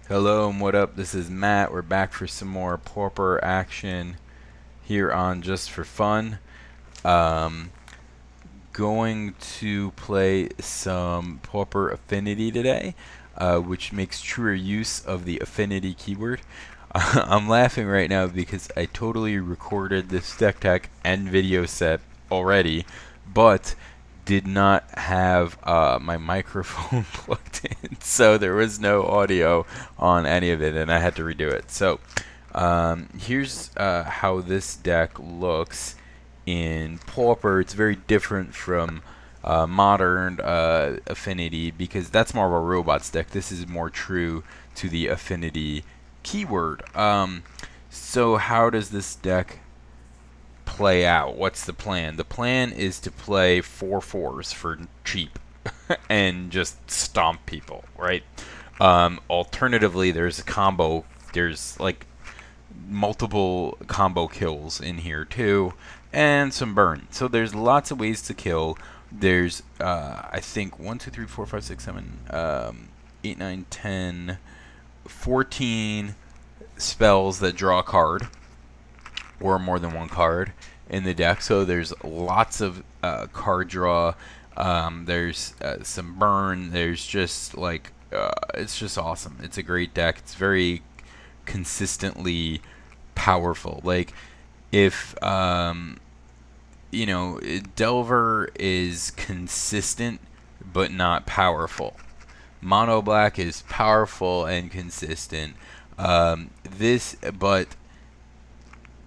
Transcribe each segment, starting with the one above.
Hello and what up? This is Matt. We're back for some more Pauper action here on Just for Fun. Um, Going to play some Pauper Affinity today, which makes truer use of the Affinity keyword. I'm laughing right now because I totally recorded this deck tech and video set already, but did not have my microphone plugged in, so there was no audio on any of it, and I had to redo it. So here's how this deck looks in Pauper. It's very different from modern Affinity because that's more of a robots deck. This is more true to the Affinity keyword. So how does this deck play out? What's the plan? The plan is to play 4/4s for cheap and just stomp people, right? Alternatively, there's a combo. There's like multiple combo kills in here too, and some burn. So there's lots of ways to kill. There's I think 1, 2, 3, 4, 5, 6, 7, 8, 9, 10, 14 spells that draw a card or more than one card in the deck. So there's lots of card draw. There's some burn. There's just like it's just awesome. It's a great deck. It's very consistently powerful. Like if Delver is consistent but not powerful. Mono Black is powerful and consistent. But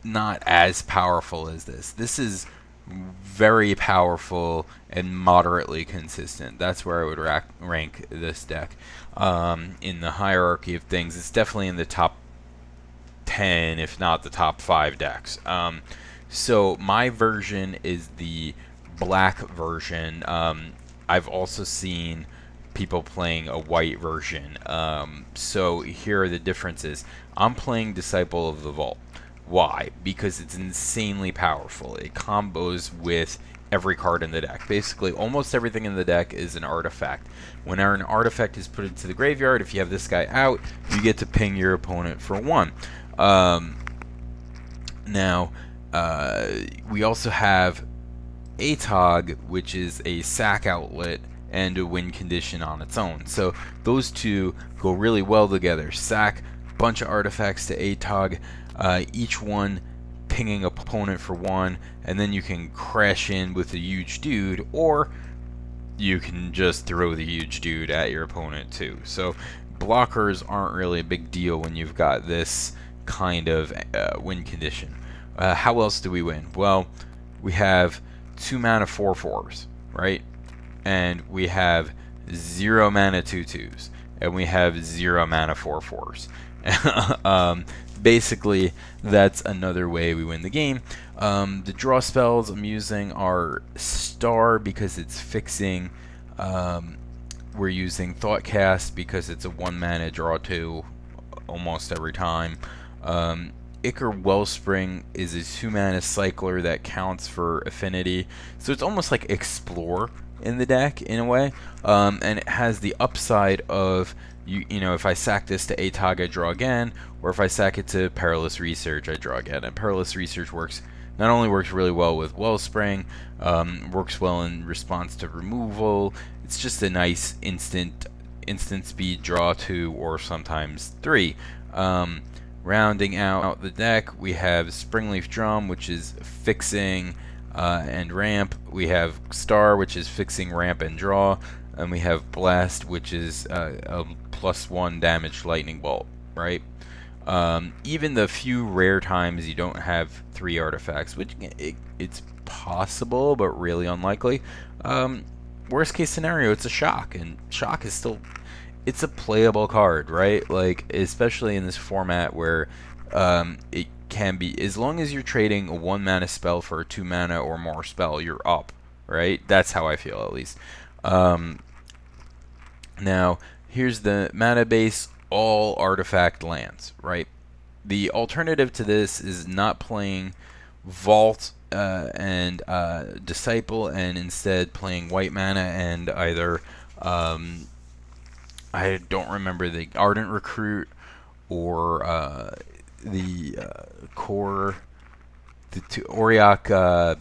not as powerful as this. This is very powerful and moderately consistent. That's where I would rank this deck in the hierarchy of things. It's definitely in the top 10, if not the top 5 decks. So my version is the black version. I've also seen people playing a white version. So here are the differences. I'm playing Disciple of the Vault. Why? Because it's insanely powerful. It combos with every card in the deck. Basically, almost everything in the deck is an artifact. When an artifact is put into the graveyard, if you have this guy out, you get to ping your opponent for 1. Now, we also have ATOG, which is a sack outlet and a win condition on its own. So those two go really well together. Sack, bunch of artifacts to ATOG, each one pinging opponent for 1, and then you can crash in with a huge dude, or you can just throw the huge dude at your opponent too. So blockers aren't really a big deal when you've got this kind of win condition. How else do we win? Well, we have 2 mana 4/4s, right? And we have 0 mana 2/2s, and we have 0 mana 4/4s. Basically, that's another way we win the game. The draw spells I'm using are Star because it's fixing. We're using Thoughtcast because it's a 1 mana draw 2 almost every time. Ichor Wellspring is a 2 mana cycler that counts for Affinity, so it's almost like Explore in the deck in a way, and it has the upside of if I sack this to ATOG, I draw again, or if I sack it to Perilous Research, I draw again. And Perilous Research not only works really well with Wellspring, works well in response to removal. It's just a nice instant speed draw 2 or sometimes 3. Rounding out the deck, we have Springleaf Drum, which is fixing and ramp. We have Star, which is fixing ramp and draw. And we have Blast, which is a +1 damage lightning bolt, right? Even the few rare times you don't have 3 artifacts, which it's possible, but really unlikely. Worst case scenario, it's a Shock, and Shock is still... It's a playable card, right? Like, especially in this format where it can be... As long as you're trading a 1 mana spell for a 2 mana or more spell, you're up, right? That's how I feel, at least. Now, here's the mana base, all artifact lands, right? The alternative to this is not playing Vault and Disciple, and instead playing white mana and either I don't remember the Ardent Recruit or the core, Auriok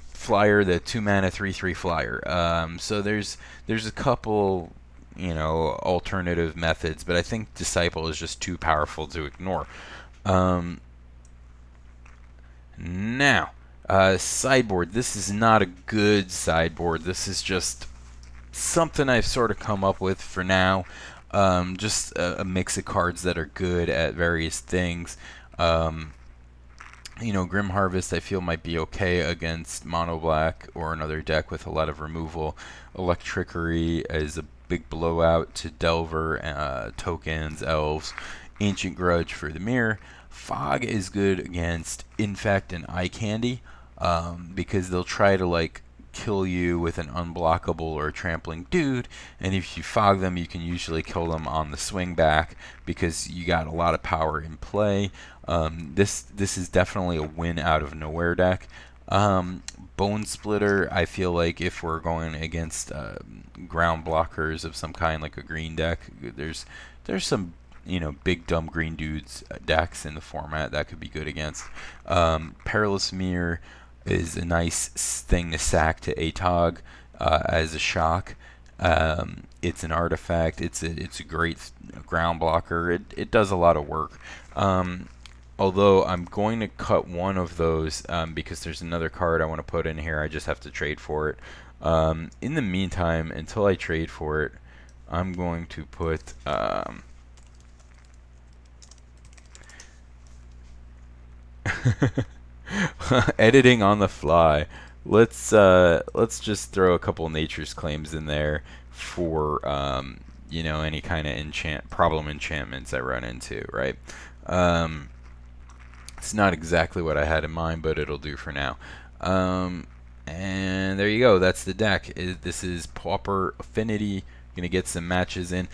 flyer, the 2 mana 3/3 flyer. So there's a couple, alternative methods, but I think Disciple is just too powerful to ignore. Now, sideboard. This is not a good sideboard. This is just something I've sort of come up with for now. Just a mix of cards that are good at various things. Grim Harvest I feel might be okay against Mono Black or another deck with a lot of removal. Electrickery is a big blowout to Delver, tokens, elves. Ancient Grudge for the mirror. Fog is good against Infect and Eye Candy, because they'll try to kill you with an unblockable or trampling dude, and if you fog them, you can usually kill them on the swing back because you got a lot of power in play. This is definitely a win out of nowhere deck. Bone Splitter, I feel like if we're going against ground blockers of some kind, like a green deck, there's some big dumb green dudes decks in the format that could be good against. Perilous Mirror is a nice thing to sack to Atog as a shock. It's an artifact. It's a great ground blocker. It does a lot of work. Although I'm going to cut one of those because there's another card I want to put in here. I just have to trade for it. In the meantime, until I trade for it, I'm going to put editing on the fly. Let's just throw a couple Nature's Claims in there for any kind of problem enchantments I run into, right? It's not exactly what I had in mind, but it'll do for now. And there you go. That's the deck. This is Pauper Affinity. Gonna get some matches in.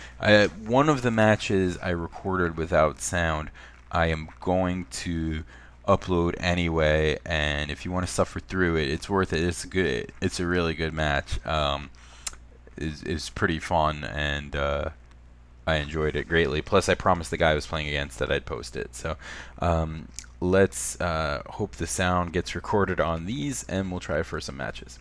One of the matches I recorded without sound, I am going to upload anyway, and if you want to suffer through it, it's worth it. It's good. It's a really good match. It's pretty fun, and I enjoyed it greatly. Plus, I promised the guy I was playing against that I'd post it. So let's hope the sound gets recorded on these, and we'll try for some matches.